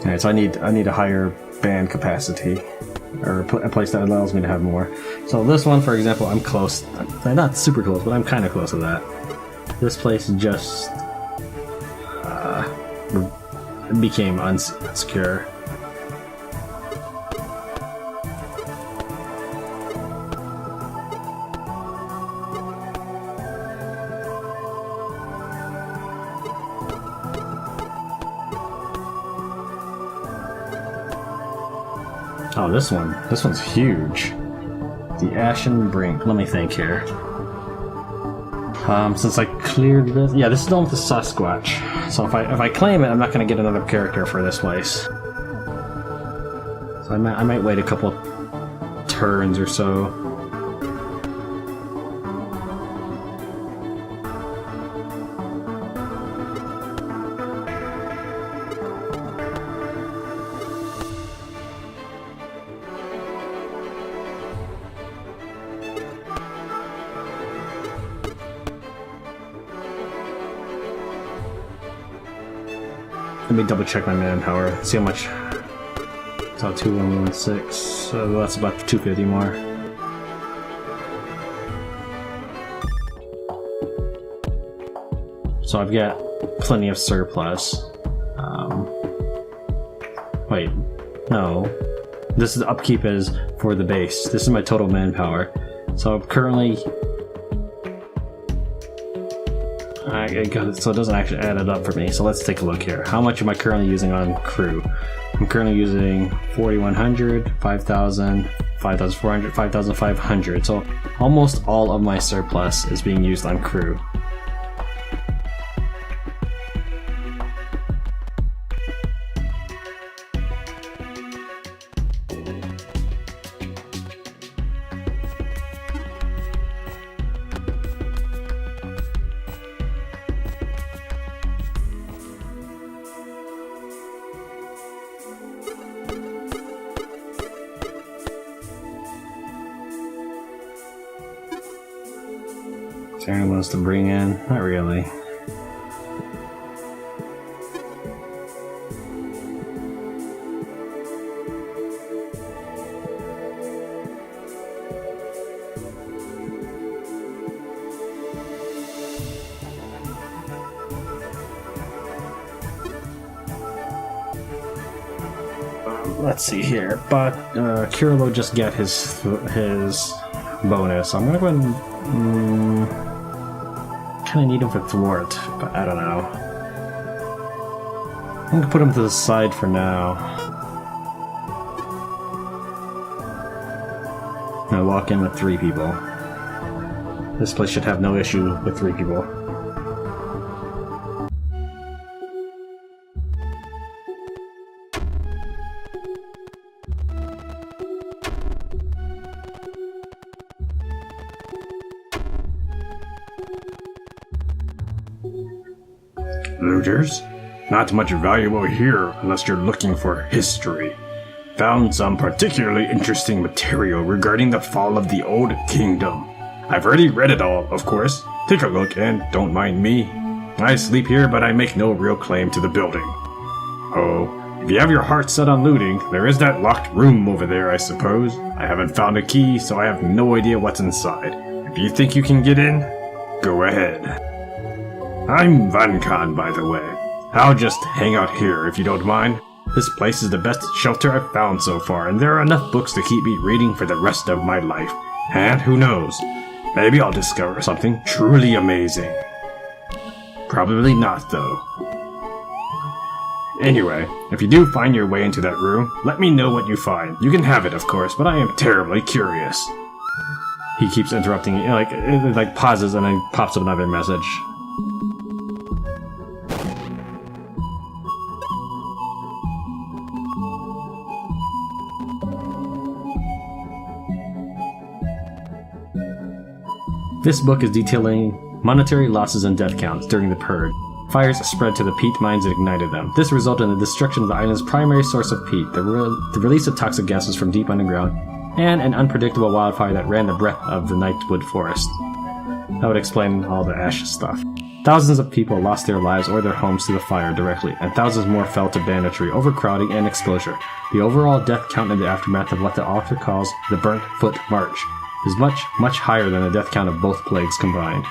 Alright, so I need a higher band capacity, or a place that allows me to have more. So this one, for example, I'm close. I'm not super close, but I'm kind of close to that. This place just became unsecure. Oh, this one's huge. The Ashen Brink. Let me think here. Since I cleared this, yeah, this is the one with the Sasquatch. So if I claim it, I'm not going to get another character for this place. So I might wait a couple turns or so. Let me double check my manpower. See how much. It's all 2116. So that's about 250 more. So I've got plenty of surplus. Wait, no. This is the upkeep is for the base. This is my total manpower. So I'm currently. So it doesn't actually add it up for me. So let's take a look here. How much am I currently using on crew? I'm currently using 4,100, 5,000, 5,400, 5,500. So almost all of my surplus is being used on crew. Anyone wants to bring in? Not really. Let's see here. But Kirilo just get his bonus. So I'm gonna go ahead and. Kind of need him for thwart, but I don't know. I'm gonna put him to the side for now. I walk in with 3 people. This place should have no issue with 3 people. Looters? Not much valuable here unless you're looking for history. Found some particularly interesting material regarding the fall of the Old Kingdom. I've already read it all, of course. Take a look and don't mind me. I sleep here, but I make no real claim to the building. Oh, if you have your heart set on looting, there is that locked room over there, I suppose. I haven't found a key, so I have no idea what's inside. If you think you can get in, go ahead. I'm Vankan, by the way. I'll just hang out here if you don't mind. This place is the best shelter I've found so far, and there are enough books to keep me reading for the rest of my life. And who knows, maybe I'll discover something truly amazing. Probably not, though. Anyway, if you do find your way into that room, let me know what you find. You can have it, of course, but I am terribly curious. He keeps interrupting, it pauses and then pops up another message. This book is detailing monetary losses and death counts during the Purge. Fires spread to the peat mines and ignited them. This resulted in the destruction of the island's primary source of peat, the release of toxic gases from deep underground, and an unpredictable wildfire that ran the breadth of the Nightwood forest. That would explain all the ash stuff. Thousands of people lost their lives or their homes to the fire directly, and thousands more fell to banditry, overcrowding, and exposure. The overall death count in the aftermath of what the author calls the Burnt Foot March is much, much higher than the death count of both plagues combined.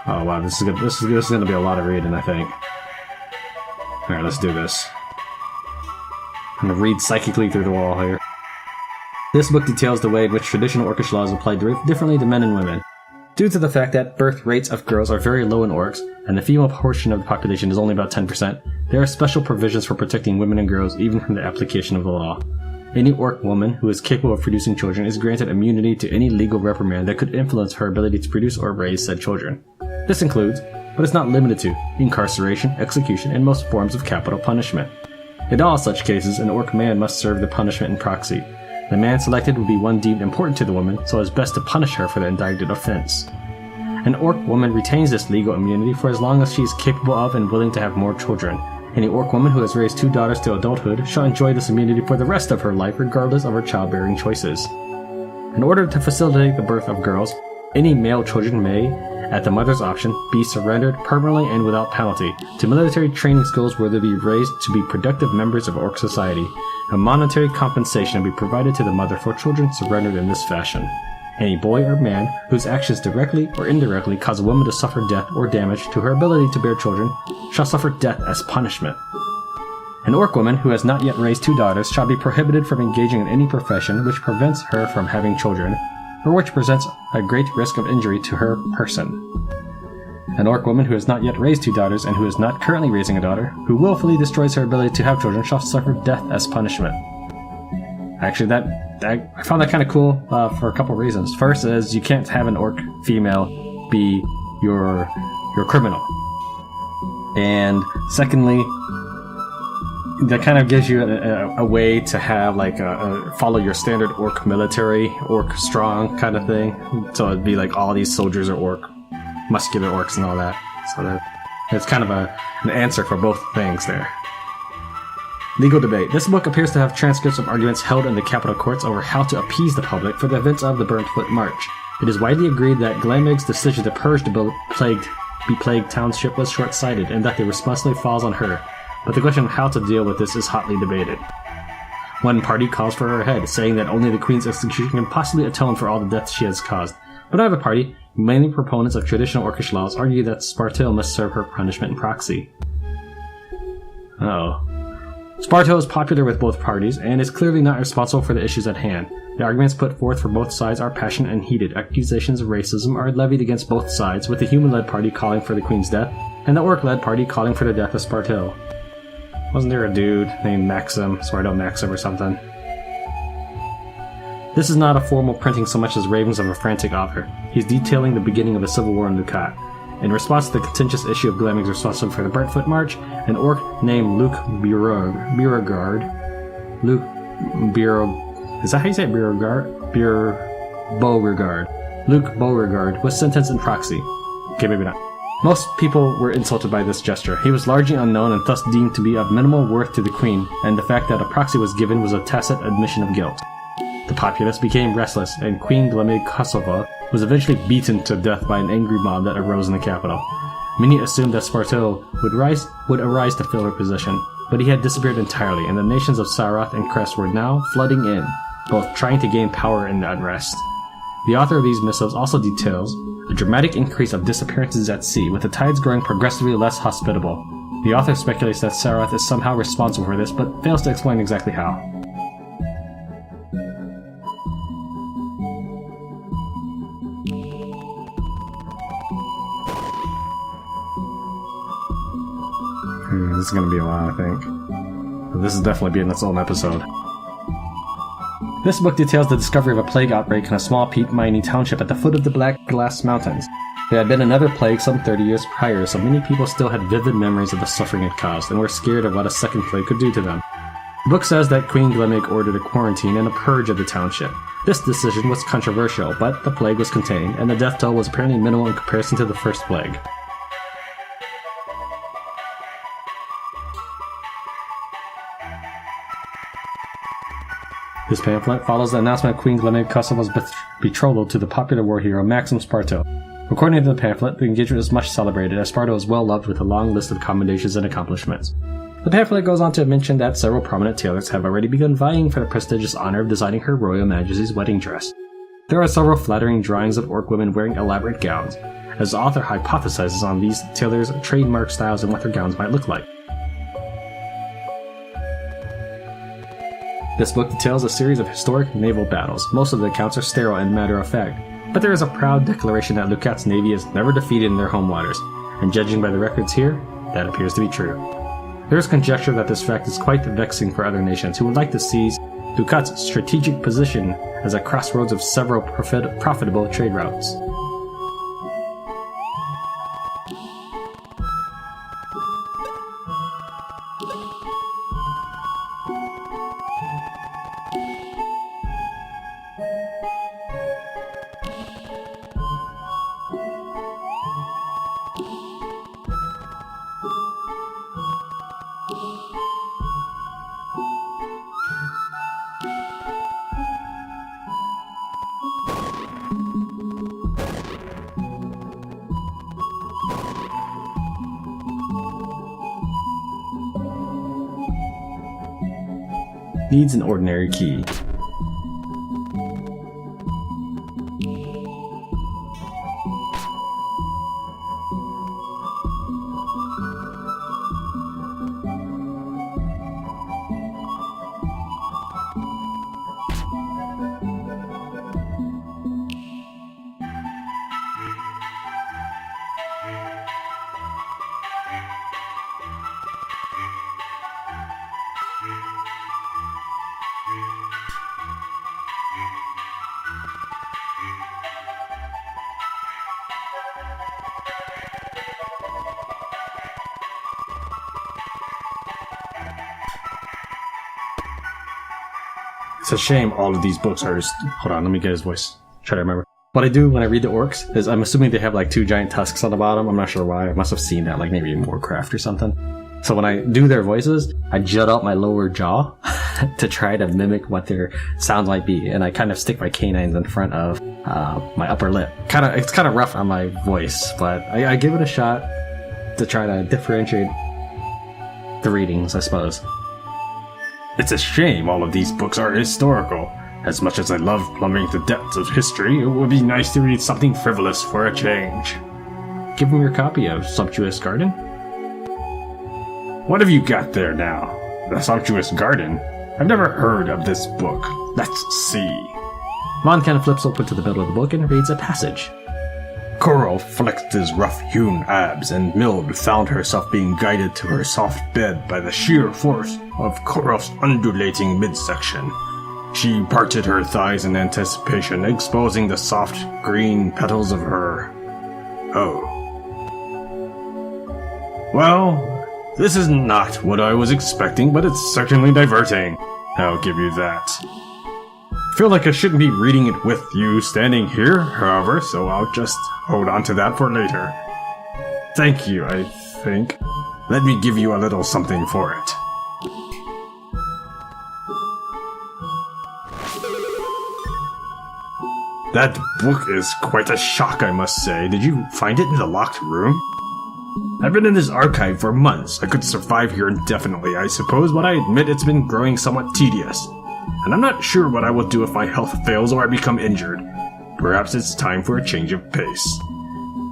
Oh wow, this is going to be a lot of reading, I think. Alright, let's do this. I'm going to read psychically through the wall here. This book details the way in which traditional orcish laws apply differently to men and women. Due to the fact that birth rates of girls are very low in orcs, and the female portion of the population is only about 10%, there are special provisions for protecting women and girls even from the application of the law. Any orc woman who is capable of producing children is granted immunity to any legal reprimand that could influence her ability to produce or raise said children. This includes, but is not limited to, incarceration, execution, and most forms of capital punishment. In all such cases, an orc man must serve the punishment in proxy. The man selected would be one deemed important to the woman, so as best to punish her for the indicted offense. An orc woman retains this legal immunity for as long as she is capable of and willing to have more children. Any orc woman who has raised 2 daughters to adulthood shall enjoy this immunity for the rest of her life regardless of her childbearing choices. In order to facilitate the birth of girls, any male children may, at the mother's option, be surrendered permanently and without penalty to military training schools where they be raised to be productive members of orc society. A monetary compensation will be provided to the mother for children surrendered in this fashion. Any boy or man whose actions directly or indirectly cause a woman to suffer death or damage to her ability to bear children shall suffer death as punishment. An orc woman who has not yet raised 2 daughters shall be prohibited from engaging in any profession which prevents her from having children, or which presents a great risk of injury to her person. An orc woman who has not yet raised 2 daughters and who is not currently raising a daughter, who willfully destroys her ability to have children, shall suffer death as punishment. Actually, I found that kind of cool for a couple reasons. First is you can't have an orc female be your criminal. And secondly, that kind of gives you a way to have like follow your standard orc military, orc strong kind of thing. So it'd be like all these soldiers are orc, muscular orcs and all that. So it's kind of an answer for both things there. Legal debate. This book appears to have transcripts of arguments held in the capital courts over how to appease the public for the events of the Burnt Foot March. It is widely agreed that Glamig's decision to purge the plagued township was short-sighted and that the responsibility falls on her. But the question of how to deal with this is hotly debated. One party calls for her head, saying that only the Queen's execution can possibly atone for all the deaths she has caused. But another party, mainly proponents of traditional orcish laws, argue that Spartil must serve her punishment in proxy. Spartil is popular with both parties, and is clearly not responsible for the issues at hand. The arguments put forth for both sides are passionate and heated. Accusations of racism are levied against both sides, with the human-led party calling for the Queen's death, and the orc-led party calling for the death of Spartil. Wasn't there a dude named Maxim, Spartil Maxim or something? This is not a formal printing so much as ravings of a frantic author. He's detailing the beginning of a civil war in Lukat. In response to the contentious issue of Glamig's responsibility for the Burnt Foot March, an orc named Luke Beauregard. Is that how you say it? Beauregard. Luke Beauregard was sentenced in proxy. Okay, maybe not. Most people were insulted by this gesture. He was largely unknown and thus deemed to be of minimal worth to the Queen, and the fact that a proxy was given was a tacit admission of guilt. The populace became restless, and Queen Glamig Kosova was eventually beaten to death by an angry mob that arose in the capital. Many assumed that Spartil would arise to fill her position, but he had disappeared entirely, and the nations of Sarath and Crest were now flooding in, both trying to gain power in the unrest. The author of these missives also details a dramatic increase of disappearances at sea, with the tides growing progressively less hospitable. The author speculates that Sarath is somehow responsible for this, but fails to explain exactly how. This is going to be a lot, I think. This is definitely being its own episode. This book details the discovery of a plague outbreak in a small peat mining township at the foot of the Black Glass Mountains. There had been another plague some 30 years prior, so many people still had vivid memories of the suffering it caused, and were scared of what a second plague could do to them. The book says that Queen Glamig ordered a quarantine and a purge of the township. This decision was controversial, but the plague was contained, and the death toll was apparently minimal in comparison to the first plague. This pamphlet follows the announcement of Queen Glamig Kosovo's betrothal to the popular war hero Maxim Spartil. According to the pamphlet, the engagement is much celebrated, as Sparta was well loved with a long list of commendations and accomplishments. The pamphlet goes on to mention that several prominent tailors have already begun vying for the prestigious honor of designing Her Royal Majesty's wedding dress. There are several flattering drawings of orc women wearing elaborate gowns, as the author hypothesizes on these tailors' trademark styles and what their gowns might look like. This book details a series of historic naval battles. Most of the accounts are sterile and matter of fact, but there is a proud declaration that Lucat's navy is never defeated in their home waters, and judging by the records here, that appears to be true. There is conjecture that this fact is quite vexing for other nations who would like to seize Lucat's strategic position as a crossroads of several profitable trade routes. Needs an ordinary key. It's a shame all of these books are just... Hold on, let me get his voice. Try to remember. What I do when I read the orcs is I'm assuming they have like two giant tusks on the bottom. I'm not sure why. I must have seen that like maybe in Warcraft or something. So when I do their voices, I jut out my lower jaw to try to mimic what their sounds might be. And I kind of stick my canines in front of my upper lip. It's kind of rough on my voice, but I give it a shot to try to differentiate the readings, I suppose. It's a shame all of these books are historical. As much as I love plumbing the depths of history, it would be nice to read something frivolous for a change. Give him your copy of Sumptuous Garden. What have you got there now? The Sumptuous Garden? I've never heard of this book. Let's see. Mon kind of flips open to the middle of the book and reads a passage. Coral flexed his rough-hewn abs, and Mild found herself being guided to her soft bed by the sheer force of Korof's undulating midsection. She parted her thighs in anticipation, exposing the soft green petals of her... Oh. Well, this is not what I was expecting, but it's certainly diverting. I'll give you that. Feel like I shouldn't be reading it with you standing here, however, so I'll just hold on to that for later. Thank you, I think. Let me give you a little something for it. That book is quite a shock, I must say. Did you find it in the locked room? I've been in this archive for months. I could survive here indefinitely, I suppose, but I admit it's been growing somewhat tedious. And I'm not sure what I will do if my health fails or I become injured. Perhaps it's time for a change of pace.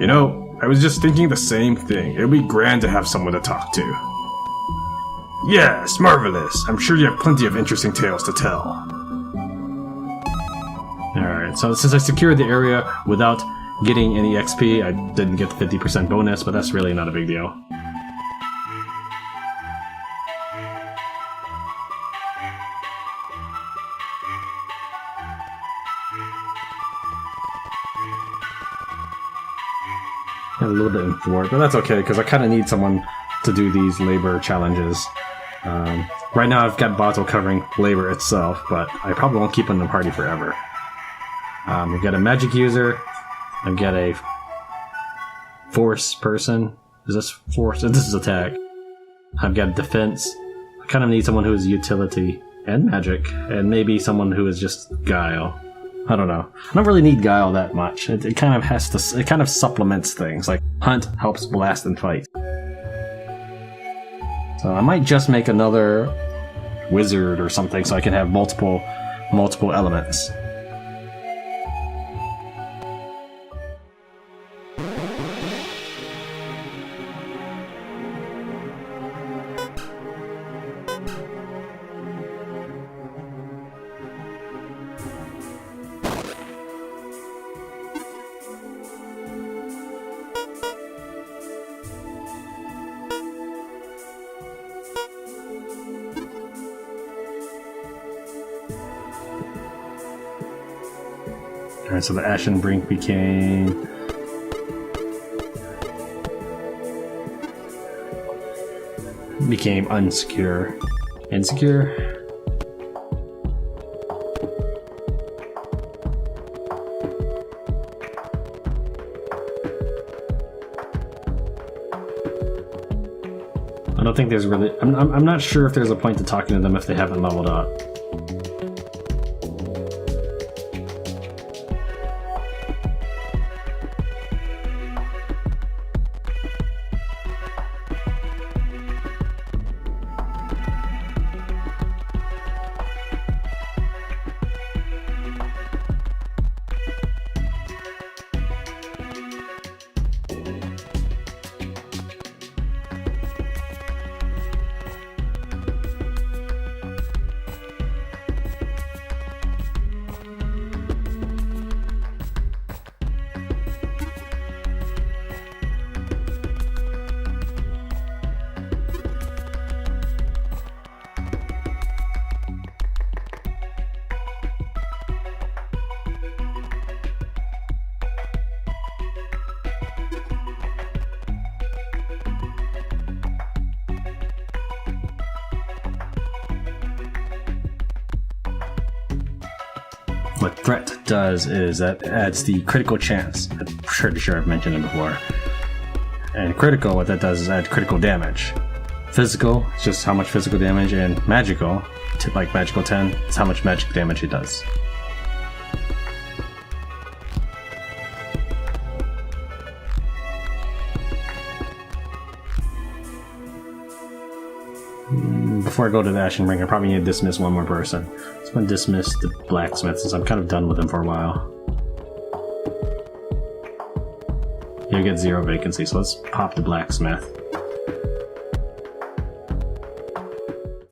You know, I was just thinking the same thing. It would be grand to have someone to talk to. Yes, marvelous. I'm sure you have plenty of interesting tales to tell. Alright, so since I secured the area without getting any XP, I didn't get the 50% bonus, but that's really not a big deal. A little bit in thwart, but that's okay, because I kind of need someone to do these labor challenges. Right now I've got Bato covering labor itself, but I probably won't keep him in the party forever. I've got a magic user, I've got a force person. Is this force? This is attack. I've got defense. I kind of need someone who is utility and magic, and maybe someone who is just guile. I don't know. I don't really need guile that much. It kind of has to. It kind of supplements things. Like hunt helps blast and fight. So I might just make another wizard or something so I can have multiple elements. Alright, so the Ashen Brink became... unsecure. Insecure? I don't think there's really... I'm not sure if there's a point to talking to them if they haven't leveled up. What threat does is that adds the critical chance. I'm pretty sure I've mentioned it before. And critical, what that does is add critical damage. Physical, it's just how much physical damage, and magical, like magical 10, is how much magic damage it does. Before I go to the Ashen Ring, I probably need to dismiss one more person. So I'm going to dismiss the blacksmith since I'm kind of done with him for a while. You get 0 vacancy, so let's pop the blacksmith.